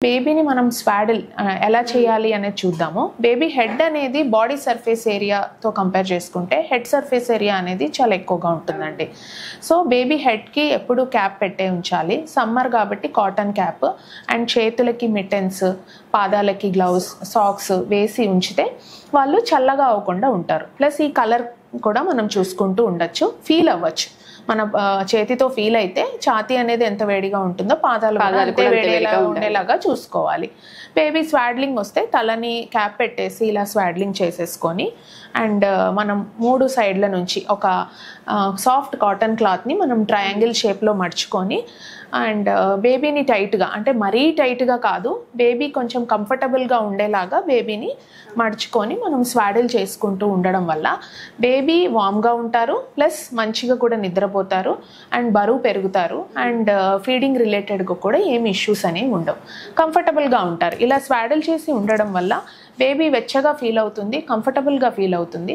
బేబీని మనం స్వాడిల్ ఎలా చేయాలి అనేది చూద్దాము. బేబీ హెడ్ అనేది బాడీ సర్ఫేస్ ఏరియాతో కంపేర్ చేసుకుంటే హెడ్ సర్ఫేస్ ఏరియా అనేది చాలా ఎక్కువగా ఉంటుందండి. సో బేబీ హెడ్కి ఎప్పుడు క్యాప్ పెట్టే ఉంచాలి. సమ్మర్ కాబట్టి కాటన్ క్యాప్ అండ్ చేతులకి మిటెన్స్, పాదాలకి గ్లౌస్, సాక్స్ వేసి ఉంచితే వాళ్ళు చల్లగా అవ్వకుండా ఉంటారు. ప్లస్ ఈ కలర్ కూడా మనం చూసుకుంటూ ఉండొచ్చు, ఫీల్ అవ్వచ్చు. మన చేతితో ఫీల్ అయితే ఛాతీ అనేది ఎంత వేడిగా ఉంటుందో పాదాలు అంతే వేడిగా ఉండేలాగా చూసుకోవాలి. బేబీ స్వాడ్లింగ్ వస్తే తలని క్యాప్ పెట్టేసి ఇలా స్వాడ్లింగ్ చేసేసుకొని అండ్ మనం 3 సైడ్ల నుంచి ఒక సాఫ్ట్ కాటన్ క్లాత్ని మనం ట్రయాంగిల్ షేప్లో మడుచుకొని అండ్ బేబీని టైట్గా, అంటే మరీ టైట్గా కాదు, బేబీ కొంచెం కంఫర్టబుల్గా ఉండేలాగా బేబీని మడుచుకొని మనం స్వాడిల్ చేసుకుంటూ ఉండడం వల్ల బేబీ వామ్గా ఉంటారు, ప్లస్ మంచిగా కూడా నిద్రపోతారు అండ్ బరువు పెరుగుతారు అండ్ ఫీడింగ్ రిలేటెడ్గా కూడా ఏమి ఇష్యూస్ అనేవి ఉండవు, కంఫర్టబుల్గా ఉంటారు. ఇలా స్వాడిల్ చేసి ఉండడం వల్ల బేబీ వెచ్చగా ఫీల్ అవుతుంది, కంఫర్టబుల్గా ఫీల్ అవుతుంది.